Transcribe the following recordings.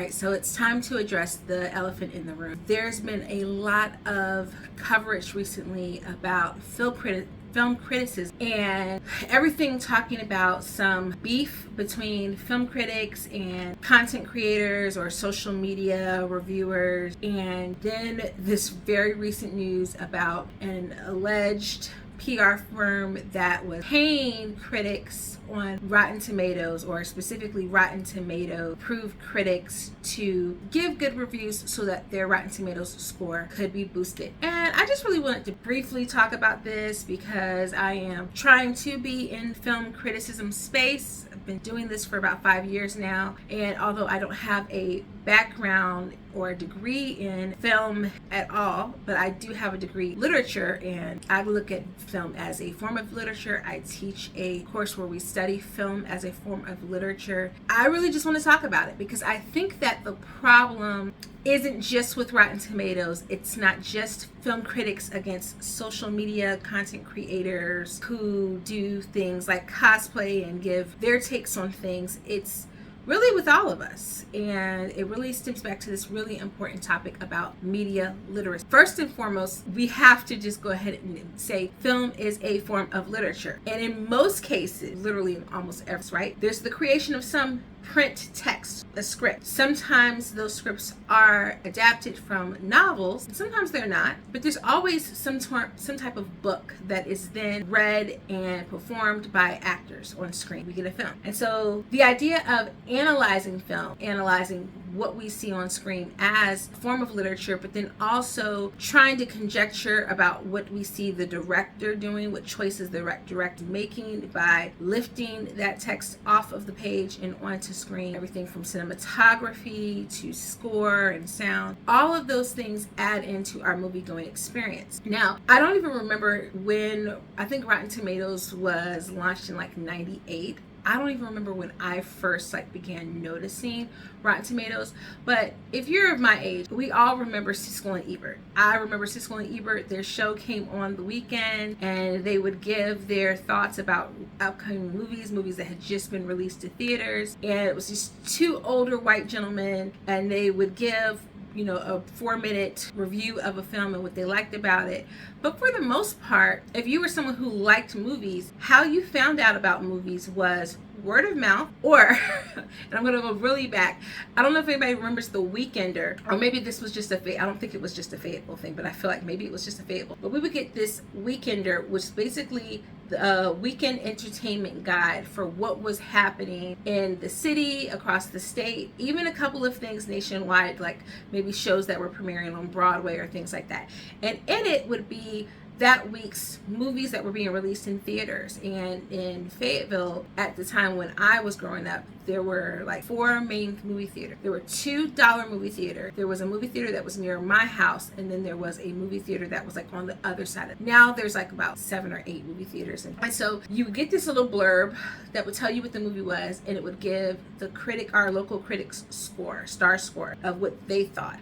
right, so it's time to address the elephant in the room. There's been a lot of coverage recently about film criticism and everything talking about some beef between film critics and content creators or social media reviewers, and then this very recent news about an alleged PR firm that was paying critics on Rotten Tomatoes, or specifically Rotten Tomato approved critics, to give good reviews so that their Rotten Tomatoes score could be boosted. And I just really wanted to briefly talk about this because I am trying to be in film criticism space. I've been doing this for about 5 years now, and although I don't have a background or a degree in film at all, but I do have a degree in literature, and I look at film as a form of literature. I teach a course where we study film as a form of literature. I really just want to talk about it because I think that the problem isn't just with Rotten Tomatoes. It's not just film critics against social media content creators who do things like cosplay and give their takes on things. It's really with all of us, and it really stems back to this really important topic about media literacy. First and foremost, we have to just go ahead and say film is a form of literature, and in most cases, literally in almost every, right, there's the creation of some print text, a script. Sometimes those scripts are adapted from novels, and sometimes they're not, but there's always some type of book that is then read and performed by actors on screen. We get a film. And so the idea of analyzing film, analyzing what we see on screen as a form of literature, but then also trying to conjecture about what we see the director doing, what choices the director making by lifting that text off of the page and onto screen. Everything from cinematography to score and sound, all of those things add into our movie going experience. Now, I don't even remember when, I think Rotten Tomatoes was launched in like 98. I don't even remember when I first began noticing Rotten Tomatoes, but if you're of my age, we all remember Siskel and Ebert. I remember Siskel and Ebert. Their show came on the weekend, and they would give their thoughts about upcoming movies that had just been released to theaters, and it was just two older white gentlemen, and they would give a 4-minute review of a film and what they liked about it. But for the most part, if you were someone who liked movies, how you found out about movies was word of mouth, or and I'm going to go really back. I don't know if anybody remembers The Weekender, or maybe this was just I don't think it was just a Fayetteville thing, but I feel like maybe it was just a Fayetteville. But we would get this Weekender, which is basically the weekend entertainment guide for what was happening in the city, across the state, even a couple of things nationwide, like maybe shows that were premiering on Broadway or things like that. And in it would be that week's movies that were being released in theaters. And in Fayetteville, at the time when I was growing up, there were like 4 main movie theaters. There were $2 movie theater. There was a movie theater that was near my house, and then there was a movie theater that was like on the other side of it. Now there's like about 7 or 8 movie theaters. And so you get this little blurb that would tell you what the movie was, and it would give the critic, our local critic's star score of what they thought.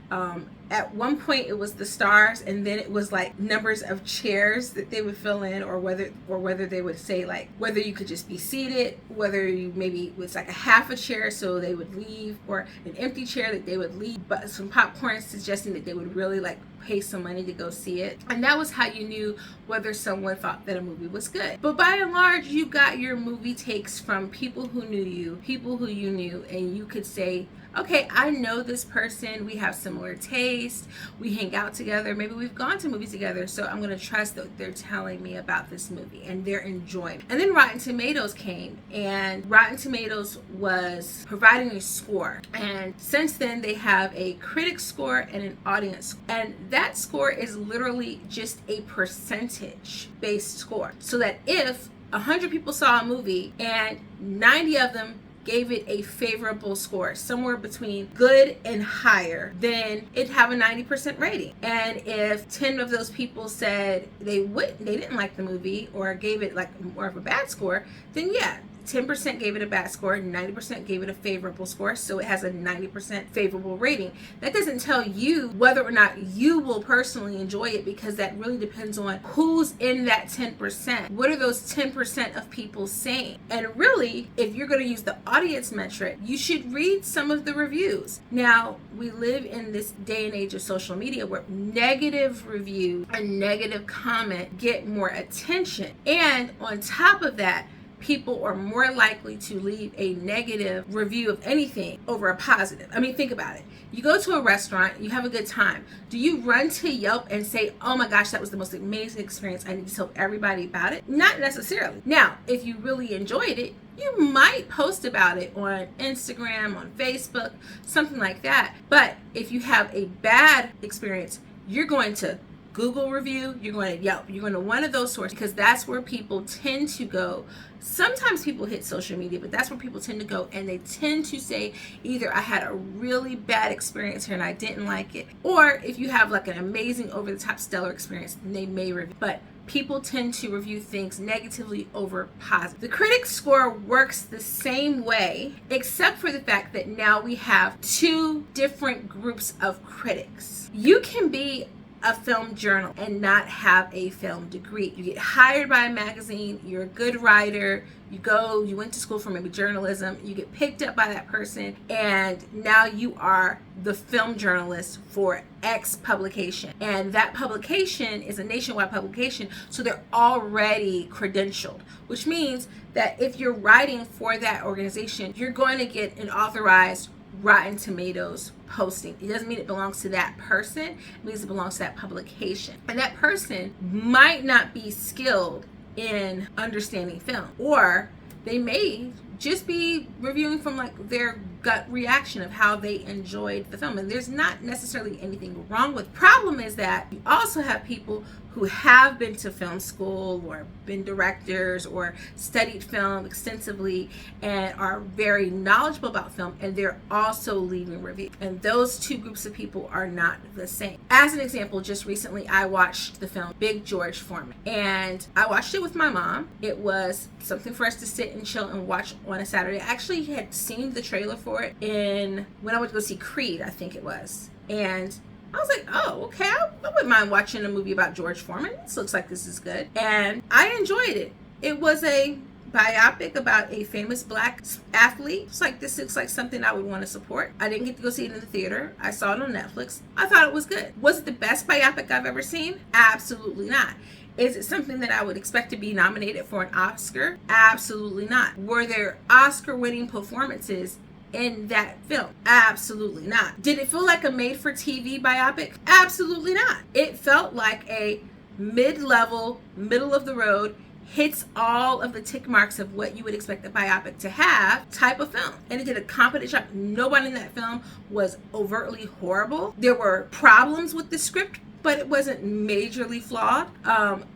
At one point it was the stars, and then it was like numbers of chairs that they would fill in, or whether they would say like whether you could just be seated, whether you maybe it was like a half a chair so they would leave, or an empty chair that they would leave, but some popcorn suggesting that they would really like pay some money to go see it. And that was how you knew whether someone thought that a movie was good. But by and large, you got your movie takes from people who knew you, people who you knew, and you could say, okay, I know this person, we have similar taste, we hang out together, maybe we've gone to movies together, so I'm going to trust that they're telling me about this movie and they're enjoying it. And then Rotten Tomatoes came, and Rotten Tomatoes was providing a score. And since then, they have a critic score and an audience score. And that score is literally just a percentage-based score. So that if 100 people saw a movie and 90 of them gave it a favorable score, somewhere between good and higher, then it'd have a 90% rating. And if 10 of those people said they didn't like the movie or gave it like more of a bad score, then yeah, 10% gave it a bad score, 90% gave it a favorable score, so it has a 90% favorable rating. That doesn't tell you whether or not you will personally enjoy it, because that really depends on who's in that 10%. What are those 10% of people saying? And really, if you're going to use the audience metric, you should read some of the reviews. Now, we live in this day and age of social media where negative review and negative comment get more attention. And on top of that, people are more likely to leave a negative review of anything over a positive. I mean, think about it. You go to a restaurant, you have a good time. Do you run to Yelp and say, oh my gosh, that was the most amazing experience, I need to tell everybody about it? Not necessarily. Now, if you really enjoyed it, you might post about it on Instagram, on Facebook, something like that. But if you have a bad experience, you're going to Google review, you're going to Yelp, you're going to one of those sources, because that's where people tend to go. Sometimes people hit social media, but that's where people tend to go, and they tend to say either I had a really bad experience here and I didn't like it, or if you have like an amazing over-the-top stellar experience, then they may review. But people tend to review things negatively over positive. The critic score works the same way, except for the fact that now we have two different groups of critics. You can be a film journal and not have a film degree. You get hired by a magazine, you're a good writer, you went to school for maybe journalism, you get picked up by that person, and now you are the film journalist for X publication. And that publication is a nationwide publication, so they're already credentialed, which means that if you're writing for that organization, you're going to get an authorized Rotten Tomatoes posting. It doesn't mean it belongs to that person. It means it belongs to that publication. And that person might not be skilled in understanding film, or they may just be reviewing from like their gut reaction of how they enjoyed the film. And there's not necessarily anything wrong with it. Problem is that you also have people who have been to film school or been directors or studied film extensively and are very knowledgeable about film, and they're also leaving reviews. And those two groups of people are not the same. As an example, just recently I watched the film Big George Foreman, and I watched it with my mom. It was something for us to sit and chill and watch on a Saturday. I actually had seen the trailer for it when I went to go see Creed, I think it was. And I was like, oh, okay, I wouldn't mind watching a movie about George Foreman. This looks like this is good. And I enjoyed it. It was a biopic about a famous black athlete. It's like, this looks like something I would want to support. I didn't get to go see it in the theater. I saw it on Netflix. I thought it was good. Was it the best biopic I've ever seen? Absolutely not. Is it something that I would expect to be nominated for an Oscar? Absolutely not. Were there Oscar-winning performances in that film? Absolutely not. Did it feel like a made-for-TV biopic? Absolutely not. It felt like a mid-level, middle-of-the-road, hits all of the tick marks of what you would expect a biopic to have type of film. And it did a competent job. Nobody in that film was overtly horrible. There were problems with the script, but it wasn't majorly flawed.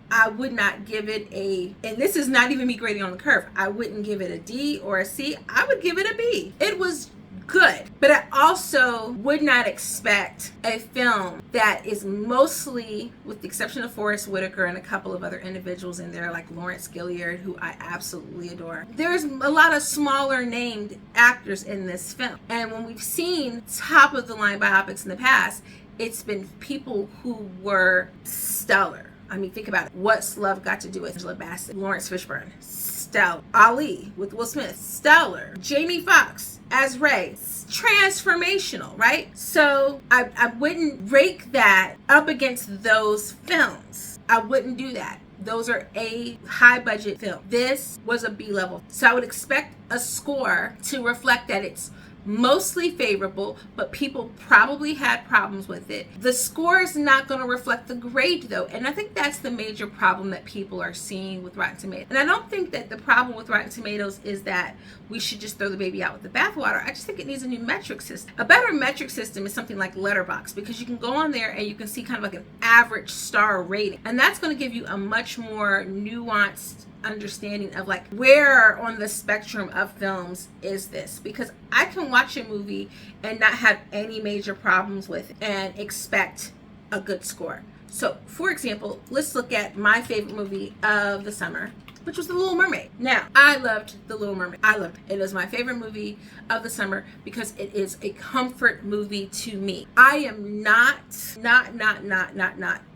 I would not give it and this is not even me grading on the curve, I wouldn't give it a D or a C. I would give it a B. It was good, but I also would not expect a film that is mostly, with the exception of Forrest Whitaker and a couple of other individuals in there like Lawrence Gilliard, who I absolutely adore. There's a lot of smaller named actors in this film, and when we've seen top of the line biopics in the past, it's been people who were stellar. I mean, think about it. What's Love Got to Do with Angela Bassett? Lawrence Fishburne, stellar. Ali with Will Smith, stellar. Jamie Foxx as Ray, transformational, right? So I wouldn't rake that up against those films. I wouldn't do that. Those are a high budget film. This was a B level. So I would expect a score to reflect that it's mostly favorable, but people probably had problems with it. The score is not going to reflect the grade though, and I think that's the major problem that people are seeing with Rotten Tomatoes. And I don't think that the problem with Rotten Tomatoes is that we should just throw the baby out with the bathwater. I just think it needs a new metric system. A better metric system is something like Letterboxd, because you can go on there and you can see kind of like an average star rating, and that's going to give you a much more nuanced understanding of like where on the spectrum of films is this, because I can watch a movie and not have any major problems with it and expect a good score. So for example, let's look at my favorite movie of the summer, which was The Little Mermaid. Now, I loved The Little Mermaid. I loved it. It is my favorite movie of the summer because it is a comfort movie to me. I am not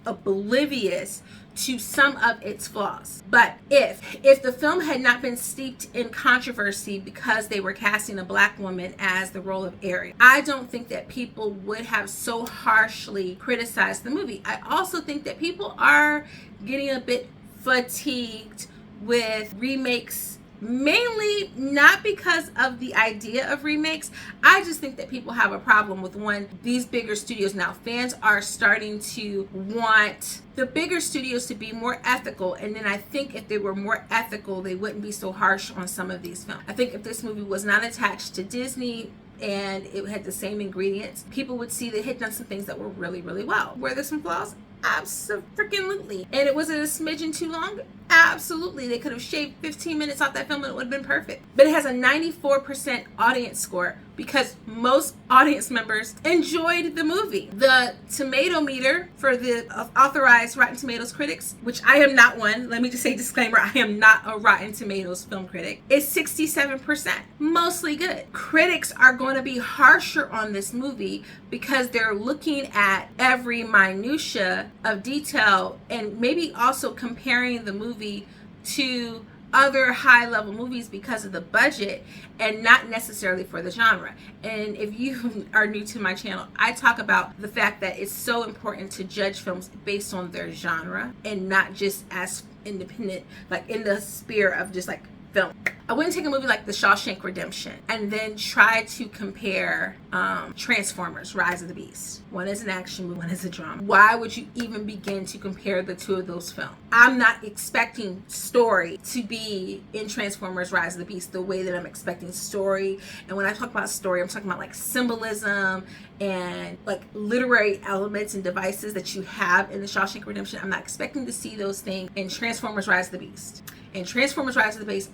oblivious to some of its flaws. But if the film had not been steeped in controversy because they were casting a black woman as the role of Ariel, I don't think that people would have so harshly criticized the movie. I also think that people are getting a bit fatigued with remakes, mainly not because of the idea of remakes. I just think that people have a problem with, one, these bigger studios now. Fans are starting to want the bigger studios to be more ethical, and then I think if they were more ethical, they wouldn't be so harsh on some of these films. I think if this movie was not attached to Disney and it had the same ingredients, people would see that it had done some things that were really, really well. Were there some flaws? Absolutely. And it wasn't a smidgen too long? Absolutely. They could have shaved 15 minutes off that film and it would have been perfect. But it has a 94% audience score because most audience members enjoyed the movie. The tomato meter for the authorized Rotten Tomatoes critics, which I am not one, let me just say disclaimer, I am not a Rotten Tomatoes film critic, is 67%. Mostly good. Critics are going to be harsher on this movie because they're looking at every minutia of detail and maybe also comparing the movie to other high-level movies because of the budget and not necessarily for the genre. And if you are new to my channel, I talk about the fact that it's so important to judge films based on their genre and not just as independent, like in the sphere of just like film. I wouldn't take a movie like The Shawshank Redemption and then try to compare Transformers Rise of the Beast. One is an action movie, one is a drama. Why would you even begin to compare the two of those films? I'm not expecting story to be in Transformers Rise of the Beast the way that I'm expecting story. And when I talk about story, I'm talking about like symbolism and like literary elements and devices that you have in The Shawshank Redemption. I'm not expecting to see those things in Transformers Rise of the Beast. In Transformers Rise of the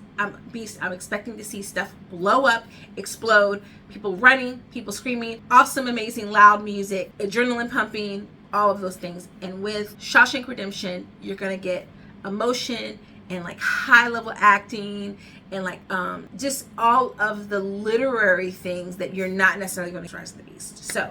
Beast, I'm expecting to see stuff blow up, explode, people running, people screaming, awesome, amazing, loud music, adrenaline pumping, all of those things. And with Shawshank Redemption, you're going to get emotion and like high level acting and like just all of the literary things that you're not necessarily going to Rise of the Beast. So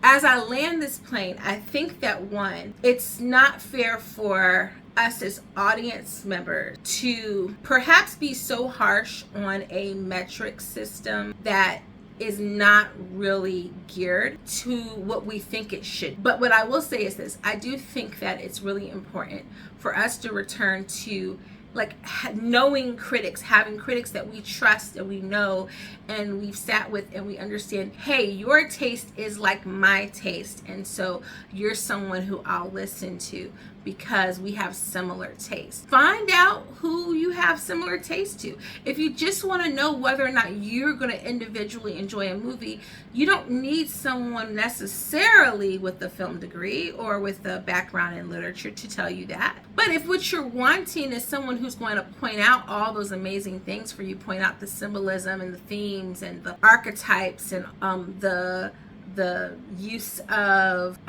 as I land this plane, I think that one, it's not fair for us as audience members to perhaps be so harsh on a metric system that is not really geared to what we think it should. But what I will say is this, I do think that it's really important for us to return to like knowing critics, having critics that we trust and we know and we've sat with and we understand, hey, your taste is like my taste, and so you're someone who I'll listen to because we have similar tastes. Find out who you have similar taste to. If you just want to know whether or not you're going to individually enjoy a movie, you don't need someone necessarily with a film degree or with a background in literature to tell you that. But if what you're wanting is someone who's going to point out all those amazing things for you, point out the symbolism and the themes and the archetypes and the use of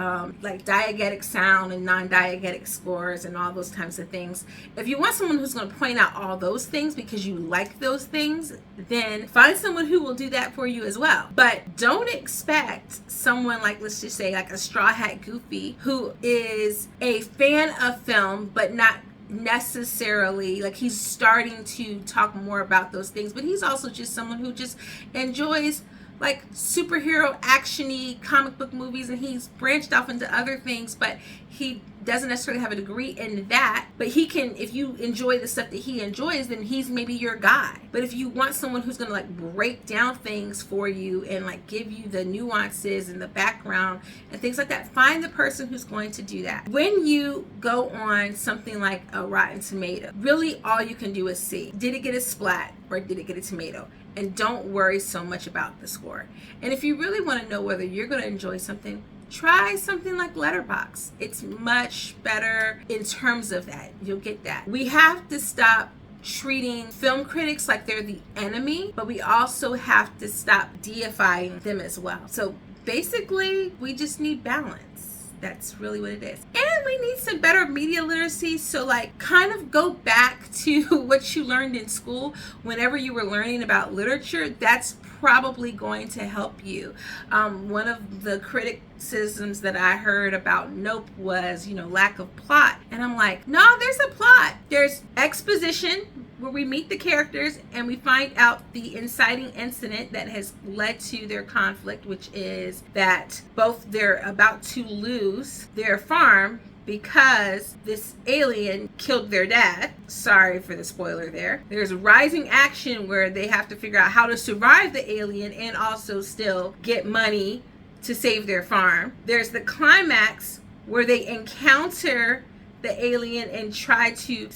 like diegetic sound and non-diegetic scores and all those types of things. If you want someone who's going to point out all those things because you like those things, then find someone who will do that for you as well. But don't expect someone like, let's just say like a Straw Hat Goofy, who is a fan of film but not necessarily like he's starting to talk more about those things, but he's also just someone who just enjoys like superhero action-y comic book movies, and he's branched off into other things, but he doesn't necessarily have a degree in that. But he can, if you enjoy the stuff that he enjoys, then he's maybe your guy. But if you want someone who's gonna like break down things for you and like give you the nuances and the background and things like that, find the person who's going to do that. When you go on something like a Rotten Tomato, really all you can do is see, did it get a splat or did it get a tomato? And don't worry so much about the score. And if you really want to know whether you're going to enjoy something, try something like Letterboxd. It's much better in terms of that. You'll get that. We have to stop treating film critics like they're the enemy, but we also have to stop deifying them as well. So basically, we just need balance. That's really what it is. And we need some better media literacy. So like kind of go back to what you learned in school whenever you were learning about literature. That's probably going to help you. One of the criticisms that I heard about Nope was, lack of plot. And I'm like, no, there's a plot. There's exposition where we meet the characters and we find out the inciting incident that has led to their conflict, which is that both they're about to lose their farm because this alien killed their dad. Sorry for the spoiler there. There's rising action where they have to figure out how to survive the alien and also still get money to save their farm. There's the climax where they encounter the alien and try to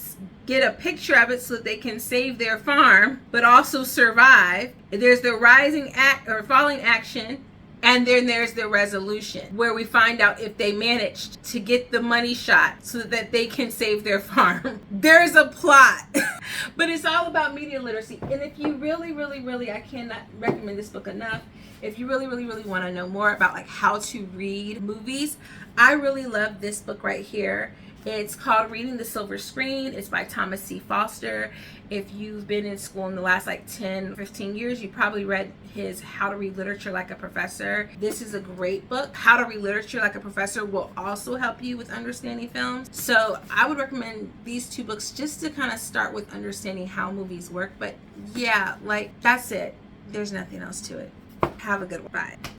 get a picture of it so that they can save their farm but also survive. There's the rising act or falling action, and then there's the resolution where we find out if they managed to get the money shot so that they can save their farm. There's a plot. But it's all about media literacy. And if you really, I cannot recommend this book enough. If you really want to know more about like how to read movies, I really love this book right here. It's called Reading the Silver Screen. It's by Thomas C. Foster. If you've been in school in the last like 10, 15 years, you probably read his How to Read Literature Like a Professor. This is a great book. How to Read Literature Like a Professor will also help you with understanding films. So I would recommend these two books just to kind of start with understanding how movies work. But yeah, like that's it. There's nothing else to it. Have a good one. Bye.